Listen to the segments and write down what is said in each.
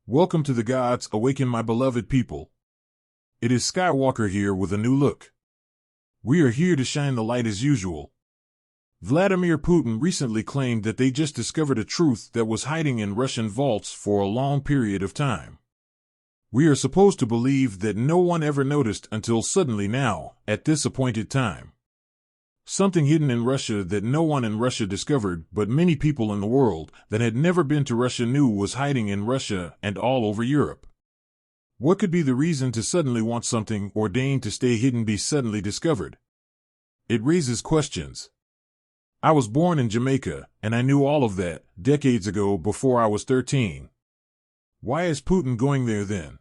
Welcome to the gods, awaken my beloved people. It is Skywalker here with a new look. We are here to shine the light as usual. Vladimir Putin recently claimed that they just discovered a truth that was hiding in Russian vaults for a long period of time. We are supposed to believe that no one ever noticed until suddenly now, at this appointed time. Something hidden in Russia that no one in Russia discovered, but many people in the world that had never been to Russia knew was hiding in Russia and all over Europe. What could be the reason to suddenly want something ordained to stay hidden be suddenly discovered? It raises questions. I was born in Jamaica, and I knew all of that decades ago before I was 13. Why is Putin going there then?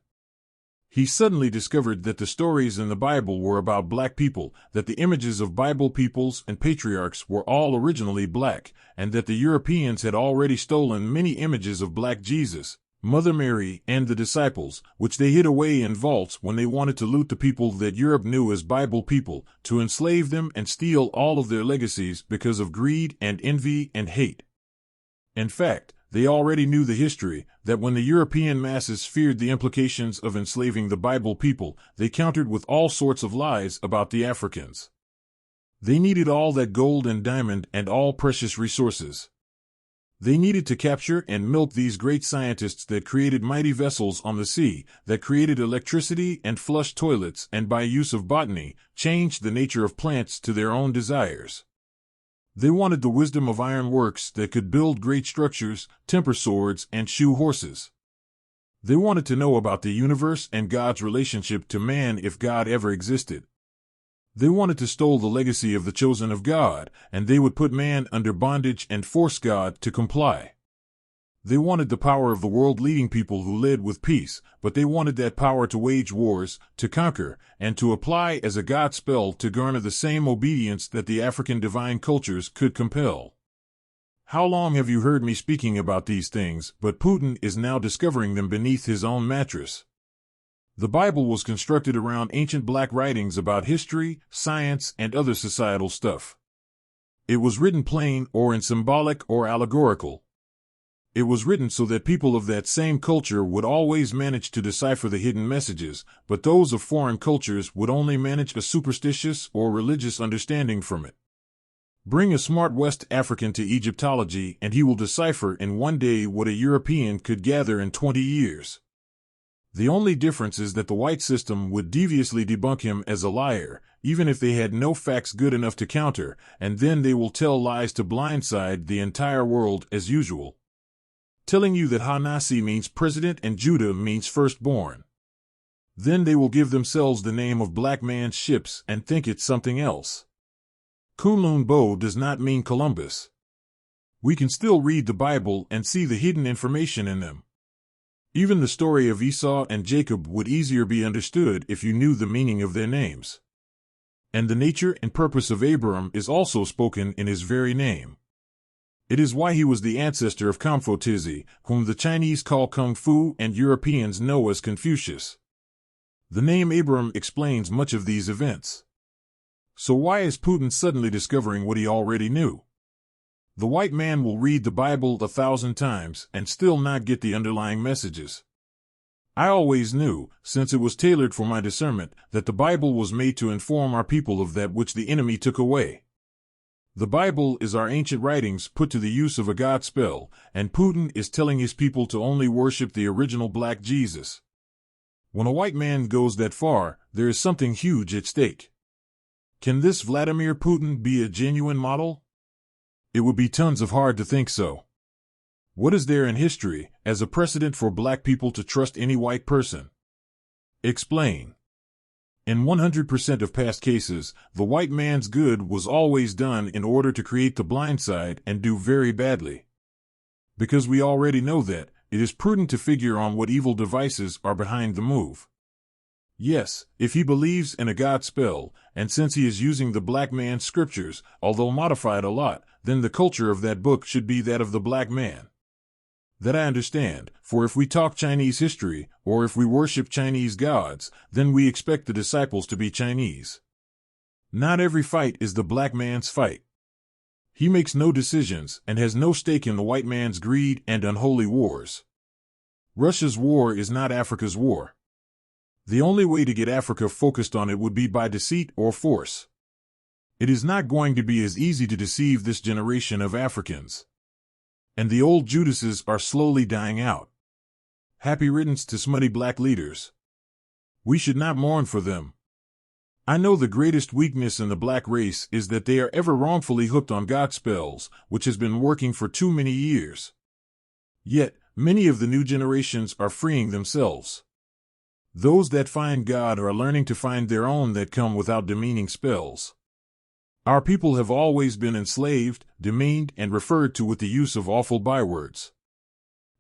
He suddenly discovered that the stories in the Bible were about black people, that the images of Bible peoples and patriarchs were all originally black, and that the Europeans had already stolen many images of black Jesus, Mother Mary, and the disciples, which they hid away in vaults when they wanted to loot the people that Europe knew as Bible people, to enslave them and steal all of their legacies because of greed and envy and hate. In fact, they already knew the history, that when the European masses feared the implications of enslaving the Bible people, they countered with all sorts of lies about the Africans. They needed all that gold and diamond and all precious resources. They needed to capture and milk these great scientists that created mighty vessels on the sea, that created electricity and flushed toilets and by use of botany, changed the nature of plants to their own desires. They wanted the wisdom of ironworks that could build great structures, temper swords, and shoe horses. They wanted to know about the universe and God's relationship to man if God ever existed. They wanted to steal the legacy of the chosen of God, and they would put man under bondage and force God to comply. They wanted the power of the world-leading people who led with peace, but they wanted that power to wage wars, to conquer, and to apply as a God spell to garner the same obedience that the African divine cultures could compel. How long have you heard me speaking about these things, but Putin is now discovering them beneath his own mattress? The Bible was constructed around ancient black writings about history, science, and other societal stuff. It was written plain or in symbolic or allegorical. It was written so that people of that same culture would always manage to decipher the hidden messages, but those of foreign cultures would only manage a superstitious or religious understanding from it. Bring a smart West African to Egyptology and he will decipher in one day what a European could gather in 20 years. The only difference is that the white system would deviously debunk him as a liar, even if they had no facts good enough to counter, and then they will tell lies to blindside the entire world as usual. Telling you that Ha-Nasi means president and Judah means firstborn. Then they will give themselves the name of black man's ships and think it's something else. Kunlun Bo does not mean Columbus. We can still read the Bible and see the hidden information in them. Even the story of Esau and Jacob would easier be understood if you knew the meaning of their names. And the nature and purpose of Abram is also spoken in his very name. It is why he was the ancestor of Confucius, whom the Chinese call Kung Fu and Europeans know as Confucius. The name Abram explains much of these events. So why is Putin suddenly discovering what he already knew? The white man will read the Bible 1,000 times and still not get the underlying messages. I always knew, since it was tailored for my discernment, that the Bible was made to inform our people of that which the enemy took away. The Bible is our ancient writings put to the use of a God spell, and Putin is telling his people to only worship the original black Jesus. When a white man goes that far, there is something huge at stake. Can this Vladimir Putin be a genuine model? It would be tons of hard to think so. What is there in history as a precedent for black people to trust any white person? Explain. In 100% of past cases, the white man's good was always done in order to create the blind side and do very badly. Because we already know that, it is prudent to figure on what evil devices are behind the move. Yes, if he believes in a God spell, and since he is using the black man's scriptures, although modified a lot, then the culture of that book should be that of the black man. That I understand, for if we talk Chinese history, or if we worship Chinese gods, then we expect the disciples to be Chinese. Not every fight is the black man's fight. He makes no decisions and has no stake in the white man's greed and unholy wars. Russia's war is not Africa's war. The only way to get Africa focused on it would be by deceit or force. It is not going to be as easy to deceive this generation of Africans. And the old Judases are slowly dying out. Happy riddance to smutty black leaders. We should not mourn for them. I know the greatest weakness in the black race is that they are ever wrongfully hooked on God spells, which has been working for too many years. Yet, many of the new generations are freeing themselves. Those that find God are learning to find their own that come without demeaning spells. Our people have always been enslaved, demeaned, and referred to with the use of awful bywords.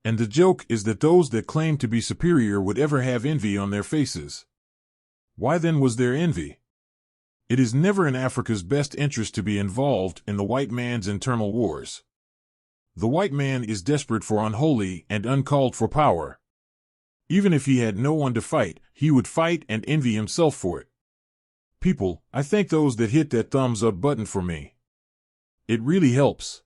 And the joke is that those that claim to be superior would ever have envy on their faces. Why then was there envy? It is never in Africa's best interest to be involved in the white man's internal wars. The white man is desperate for unholy and uncalled for power. Even if he had no one to fight, he would fight and envy himself for it. People, I thank those that hit that thumbs up button for me. It really helps.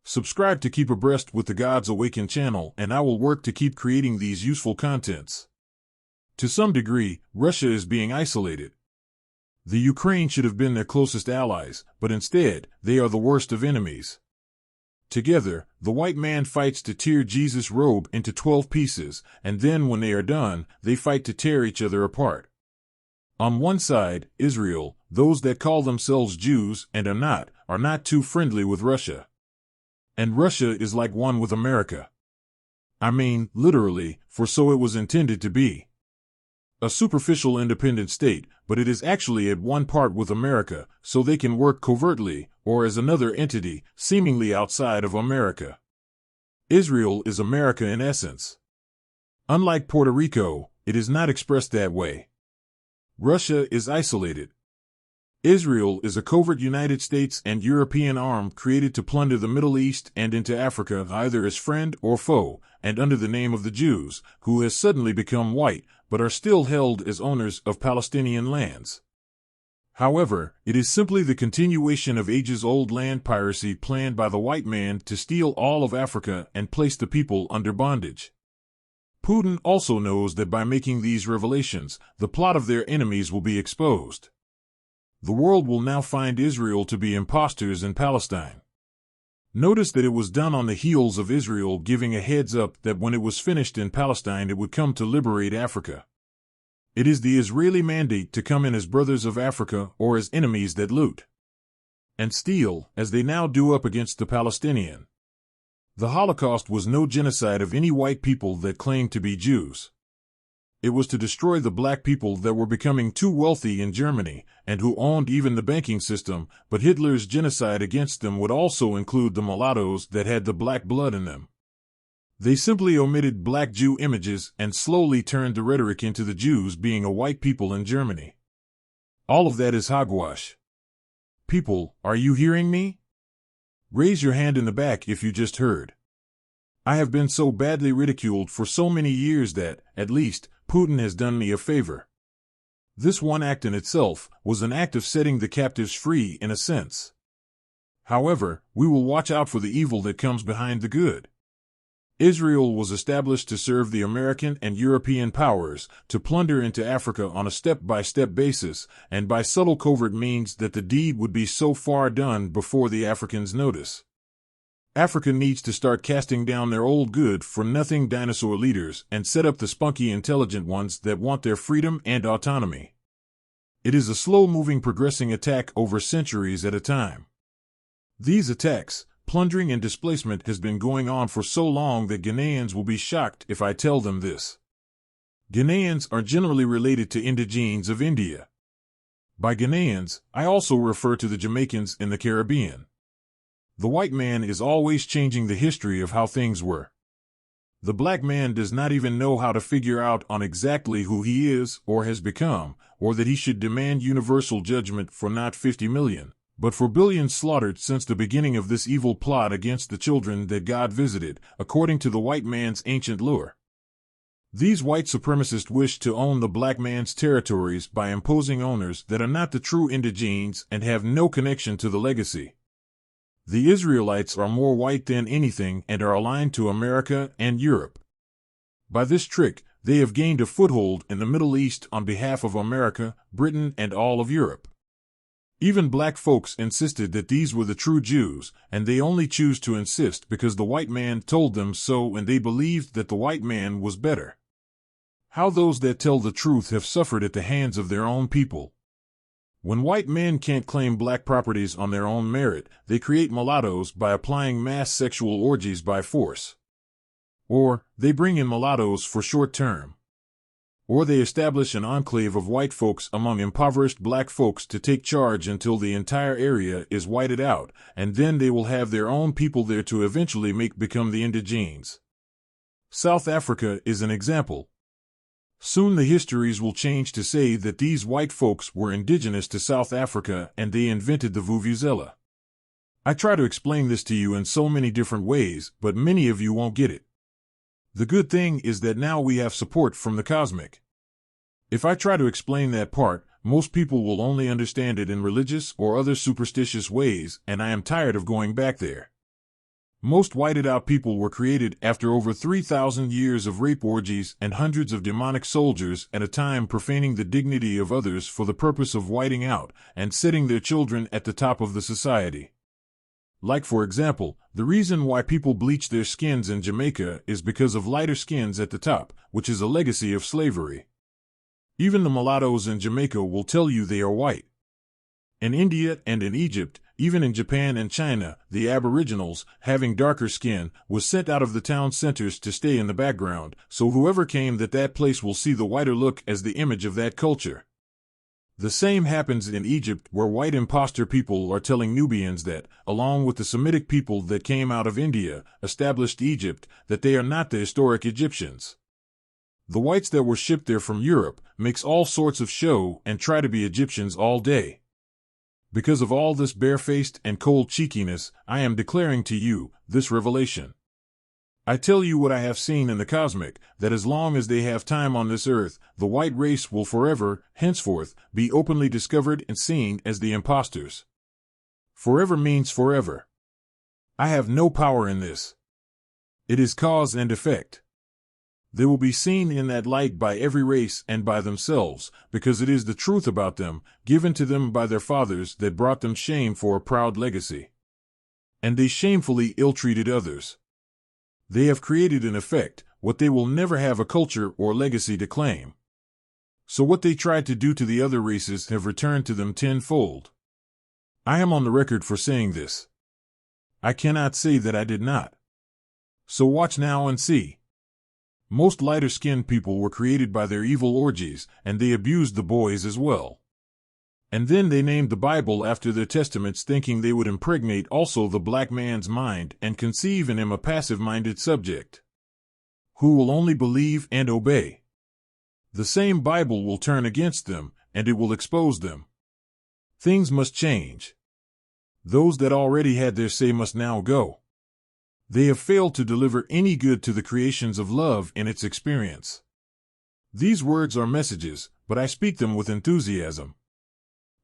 Subscribe to keep abreast with the God's Awakened channel, and I will work to keep creating these useful contents. To some degree, Russia is being isolated. The Ukraine should have been their closest allies, but instead, they are the worst of enemies. Together, the white man fights to tear Jesus' robe into 12 pieces, and then when they are done, they fight to tear each other apart. On one side, Israel, those that call themselves Jews and are not too friendly with Russia. And Russia is like one with America. I mean, literally, for so it was intended to be. A superficial independent state, but it is actually at one part with America, so they can work covertly, or as another entity, seemingly outside of America. Israel is America in essence. Unlike Puerto Rico, it is not expressed that way. Russia is isolated. Israel is a covert United States and European arm created to plunder the Middle East and into Africa either as friend or foe, and under the name of the Jews, who has suddenly become white, but are still held as owners of Palestinian lands. However, it is simply the continuation of ages-old land piracy planned by the white man to steal all of Africa and place the people under bondage. Putin also knows that by making these revelations, the plot of their enemies will be exposed. The world will now find Israel to be imposters in Palestine. Notice that it was done on the heels of Israel giving a heads up that when it was finished in Palestine it would come to liberate Africa. It is the Israeli mandate to come in as brothers of Africa or as enemies that loot and steal, as they now do up against the Palestinian. The Holocaust was no genocide of any white people that claimed to be Jews. It was to destroy the black people that were becoming too wealthy in Germany, and who owned even the banking system, but Hitler's genocide against them would also include the mulattoes that had the black blood in them. They simply omitted black Jew images and slowly turned the rhetoric into the Jews being a white people in Germany. All of that is hogwash. People, are you hearing me? Raise your hand in the back if you just heard. I have been so badly ridiculed for so many years that, at least, Putin has done me a favor. This one act in itself was an act of setting the captives free in a sense. However, we will watch out for the evil that comes behind the good. Israel was established to serve the American and European powers, to plunder into Africa on a step-by-step basis, and by subtle covert means that the deed would be so far done before the Africans notice. Africa needs to start casting down their old good-for-nothing dinosaur leaders and set up the spunky intelligent ones that want their freedom and autonomy. It is a slow-moving progressing attack over centuries at a time. These attacks, plundering and displacement has been going on for so long that Ghanaians will be shocked if I tell them this. Ghanaians are generally related to indigenes of India. By Ghanaians, I also refer to the Jamaicans in the Caribbean. The white man is always changing the history of how things were. The black man does not even know how to figure out on exactly who he is or has become, or that he should demand universal judgment for not 50 million, but for billions slaughtered since the beginning of this evil plot against the children that God visited, according to the white man's ancient lure. These white supremacists wish to own the black man's territories by imposing owners that are not the true indigenes and have no connection to the legacy. The Israelites are more white than anything and are aligned to America and Europe. By this trick, they have gained a foothold in the Middle East on behalf of America, Britain, and all of Europe. Even black folks insisted that these were the true Jews, and they only choose to insist because the white man told them so and they believed that the white man was better. How those that tell the truth have suffered at the hands of their own people. When white men can't claim black properties on their own merit, they create mulattoes by applying mass sexual orgies by force. Or, they bring in mulattoes for short term. Or they establish an enclave of white folks among impoverished black folks to take charge until the entire area is whited out, and then they will have their own people there to eventually become the indigenes. South Africa is an example. Soon the histories will change to say that these white folks were indigenous to South Africa and they invented the vuvuzela. I try to explain this to you in so many different ways, but many of you won't get it. The good thing is that now we have support from the cosmic. If I try to explain that part, most people will only understand it in religious or other superstitious ways, and I am tired of going back there. Most whited-out people were created after over 3,000 years of rape orgies and hundreds of demonic soldiers at a time profaning the dignity of others for the purpose of whiting out and setting their children at the top of the society. Like, for example, the reason why people bleach their skins in Jamaica is because of lighter skins at the top, which is a legacy of slavery. Even the mulattoes in Jamaica will tell you they are white. In India and in Egypt, even in Japan and China, the aboriginals, having darker skin, was sent out of the town centers to stay in the background, so whoever came that place will see the whiter look as the image of that culture. The same happens in Egypt, where white imposter people are telling Nubians that, along with the Semitic people that came out of India, established Egypt, that they are not the historic Egyptians. The whites that were shipped there from Europe makes all sorts of show and try to be Egyptians all day. Because of all this barefaced and cold cheekiness, I am declaring to you this revelation. I tell you what I have seen in the cosmic, that as long as they have time on this earth, the white race will forever, henceforth, be openly discovered and seen as the impostors. Forever means forever. I have no power in this. It is cause and effect. They will be seen in that light by every race and by themselves, because it is the truth about them, given to them by their fathers, that brought them shame for a proud legacy. And they shamefully ill-treated others. They have created in effect what they will never have a culture or legacy to claim. So what they tried to do to the other races have returned to them tenfold. I am on the record for saying this. I cannot say that I did not. So watch now and see. Most lighter-skinned people were created by their evil orgies, and they abused the boys as well. And then they named the Bible after their testaments, thinking they would impregnate also the black man's mind and conceive in him a passive-minded subject, who will only believe and obey. The same Bible will turn against them, and it will expose them. Things must change. Those that already had their say must now go. They have failed to deliver any good to the creations of love in its experience. These words are messages, but I speak them with enthusiasm.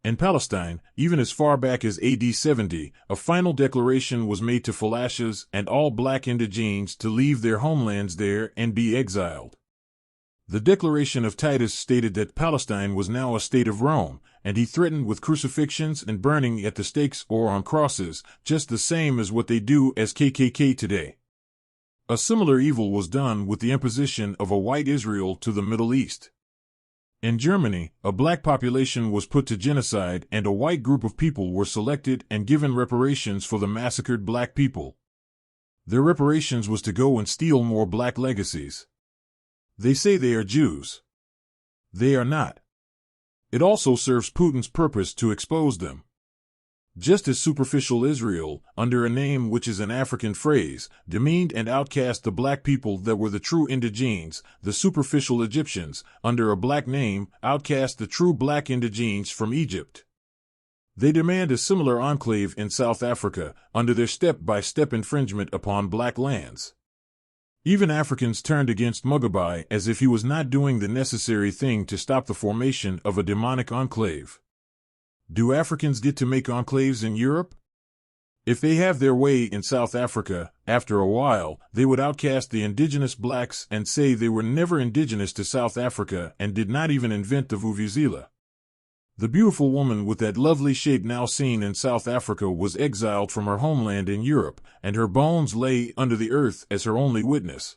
In Palestine, even as far back as AD 70, a final declaration was made to Falashas and all black indigenes to leave their homelands there and be exiled. The Declaration of Titus stated that Palestine was now a state of Rome, and he threatened with crucifixions and burning at the stakes or on crosses, just the same as what they do as KKK today. A similar evil was done with the imposition of a white Israel to the Middle East. In Germany, a black population was put to genocide and a white group of people were selected and given reparations for the massacred black people. Their reparations was to go and steal more black legacies. They say they are Jews. They are not. It also serves Putin's purpose to expose them. Just as superficial Israel, under a name which is an African phrase, demeaned and outcast the black people that were the true indigenes, the superficial Egyptians, under a black name, outcast the true black indigenes from Egypt. They demand a similar enclave in South Africa, under their step-by-step infringement upon black lands. Even Africans turned against Mugabe as if he was not doing the necessary thing to stop the formation of a demonic enclave. Do Africans get to make enclaves in Europe? If they have their way in South Africa, after a while, they would outcast the indigenous blacks and say they were never indigenous to South Africa and did not even invent the vuvuzela. The beautiful woman with that lovely shape now seen in South Africa was exiled from her homeland in Europe, and her bones lay under the earth as her only witness.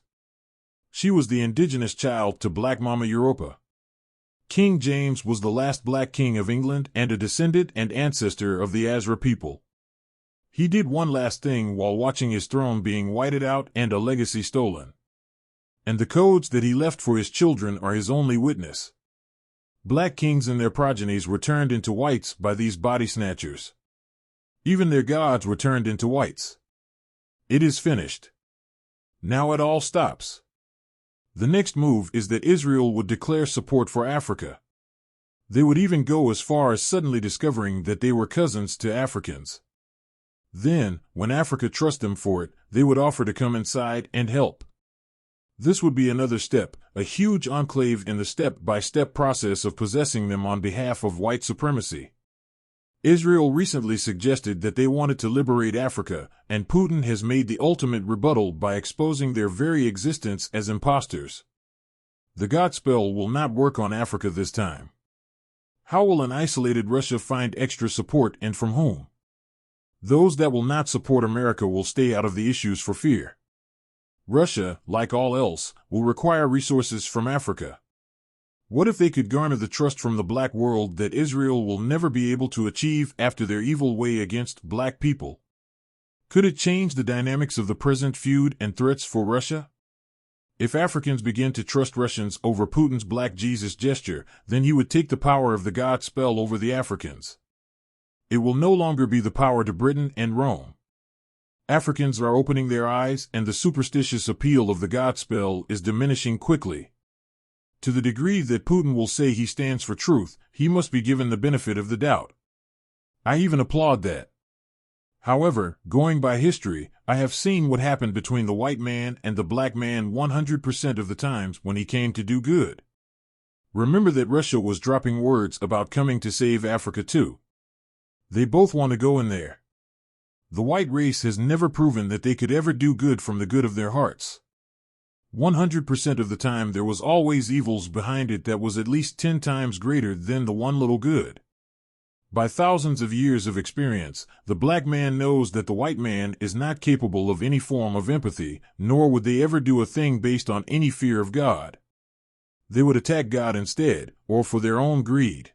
She was the indigenous child to Black Mama Europa. King James was the last black king of England and a descendant and ancestor of the Azra people. He did one last thing while watching his throne being whited out and a legacy stolen. And the codes that he left for his children are his only witness. Black kings and their progenies were turned into whites by these body snatchers. Even their gods were turned into whites. It is finished. Now it all stops. The next move is that Israel would declare support for Africa. They would even go as far as suddenly discovering that they were cousins to Africans. Then, when Africa trusts them for it, they would offer to come inside and help. This would be another step, a huge enclave in the step-by-step process of possessing them on behalf of white supremacy. Israel recently suggested that they wanted to liberate Africa, and Putin has made the ultimate rebuttal by exposing their very existence as imposters. The Godspell will not work on Africa this time. How will an isolated Russia find extra support, and from whom? Those that will not support America will stay out of the issues for fear. Russia, like all else, will require resources from Africa. What if they could garner the trust from the black world that Israel will never be able to achieve after their evil way against black people? Could it change the dynamics of the present feud and threats for Russia? If Africans begin to trust Russians over Putin's Black Jesus gesture, then he would take the power of the God spell over the Africans. It will no longer be the power to Britain and Rome. Africans are opening their eyes, and the superstitious appeal of the Godspell is diminishing quickly. To the degree that Putin will say he stands for truth, he must be given the benefit of the doubt. I even applaud that. However, going by history, I have seen what happened between the white man and the black man 100% of the times when he came to do good. Remember that Russia was dropping words about coming to save Africa too. They both want to go in there. The white race has never proven that they could ever do good from the good of their hearts. 100% of the time there was always evils behind it that was at least 10 times greater than the one little good. By thousands of years of experience, the black man knows that the white man is not capable of any form of empathy, nor would they ever do a thing based on any fear of God. They would attack God instead, or for their own greed.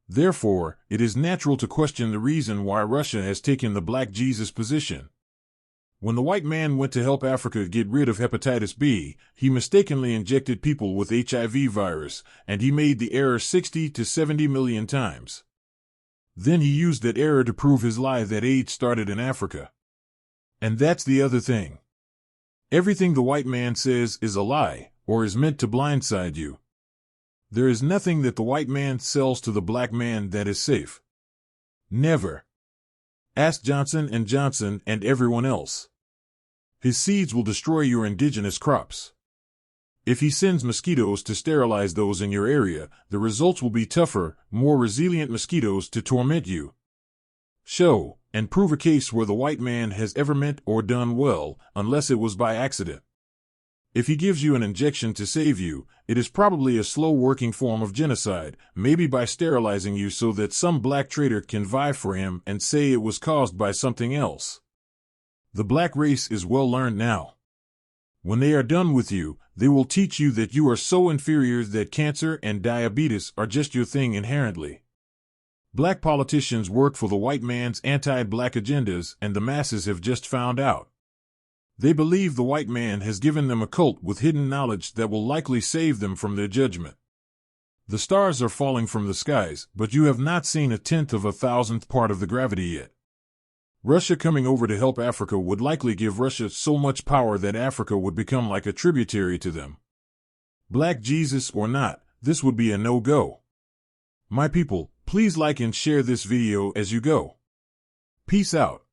Therefore, it is natural to question the reason why Russia has taken the Black Jesus position. When the white man went to help Africa get rid of hepatitis B, he mistakenly injected people with HIV virus, and he made the error 60 to 70 million times. Then he used that error to prove his lie that AIDS started in Africa. And that's the other thing. Everything the white man says is a lie, or is meant to blindside you. There is nothing that the white man sells to the black man that is safe. Never. Ask Johnson & Johnson and everyone else. His seeds will destroy your indigenous crops. If he sends mosquitoes to sterilize those in your area, the results will be tougher, more resilient mosquitoes to torment you. Show and prove a case where the white man has ever meant or done well, unless it was by accident. If he gives you an injection to save you, it is probably a slow-working form of genocide, maybe by sterilizing you so that some black traitor can vie for him and say it was caused by something else. The black race is well learned now. When they are done with you, they will teach you that you are so inferior that cancer and diabetes are just your thing inherently. Black politicians work for the white man's anti-black agendas, and the masses have just found out. They believe the white man has given them a cult with hidden knowledge that will likely save them from their judgment. The stars are falling from the skies, but you have not seen a 10th of a 1,000th part of the gravity yet. Russia coming over to help Africa would likely give Russia so much power that Africa would become like a tributary to them. Black Jesus or not, this would be a no-go. My people, please like and share this video as you go. Peace out.